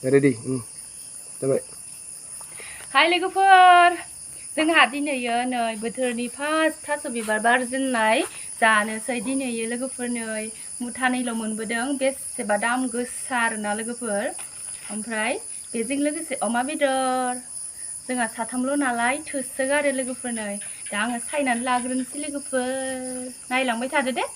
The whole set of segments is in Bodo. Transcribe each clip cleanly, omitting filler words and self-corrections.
ready जाबाय हाय लोगोफोर जोंहा दिनैयो नै बोथोरनि फार्स्ट थास' बिबार बारजेननाय जानोसै दिनैयो लोगोफोर नै मुथानैल' मोनबोदों बेसेबा दाम गोसा आरोना लोगोफोर ओमफ्राय बेजों लोगोसे अमा बेदर जोंहा साथामल' नालाय थोसोगारो लोगोफोर नै दा आङो सायनानै लाग्रोनोसै लोगोफोर नायलांबाय थादो दे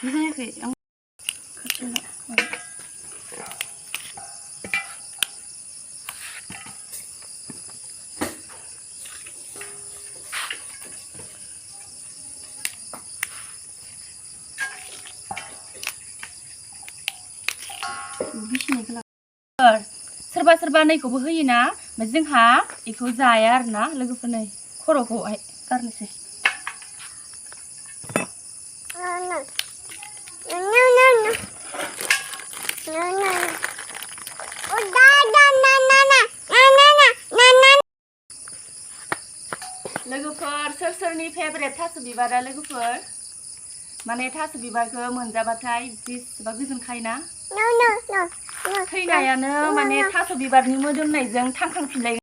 जायाखै आं सोरबा सोरबा नैखौबो होयोना ओमफ्राय जोंहा बेखौ जाया आरोना लोगोफोर नै खर'खौहाय गारनोसै लोगोफोर सोर सोरनि फेभरेट थास' बिबारा लोगोफोर माने थास' बिबारखौ मोनजाबाथाय बेसेबा गोजोनखायोना थैनायानो माने थास' बिबारनि मोदोमनायजों थांखांफिनलाय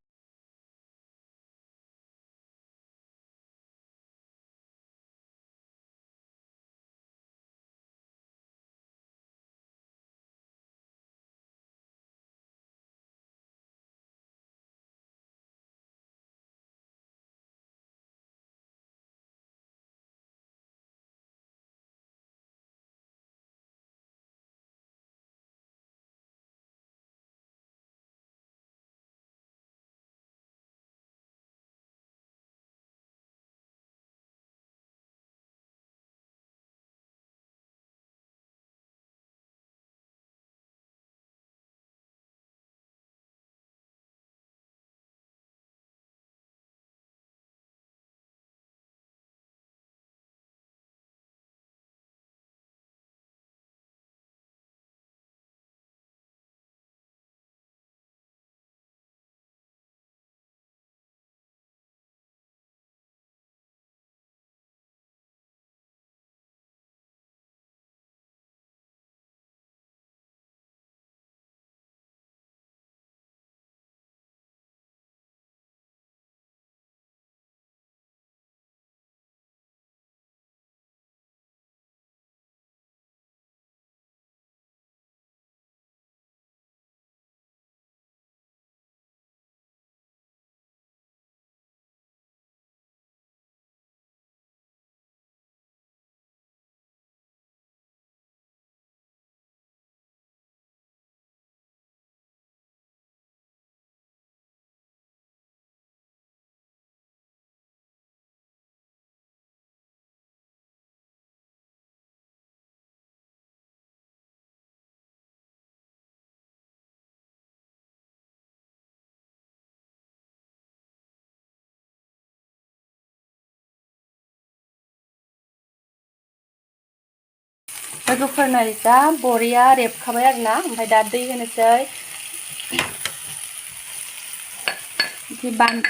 लोगोफोर नै दा बरिया रेबखाबाय आरोना ओमफ्राय दा दै होनोसै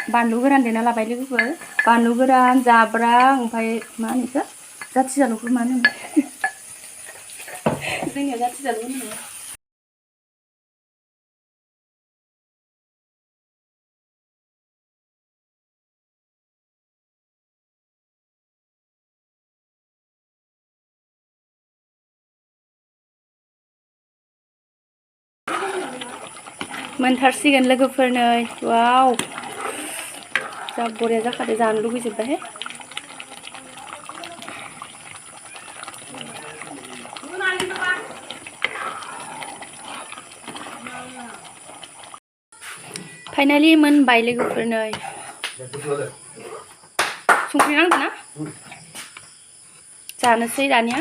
बानलु गोरान देना लाबाय लोगोफोर बानलु गोरान जाब्रां ओमफ्राय मा होनो बेखौ जाथिजालुखौ मा होनो जोंनिया जाथिजालु होनो मोनथारसिगोन लोगोफोर नै वाव जा बरिया जाखादो जानो लुगैजोबबाय फाइनालि मोनबाय लोगोफोर नै संख्रि नांदों ना जानोसै दानिया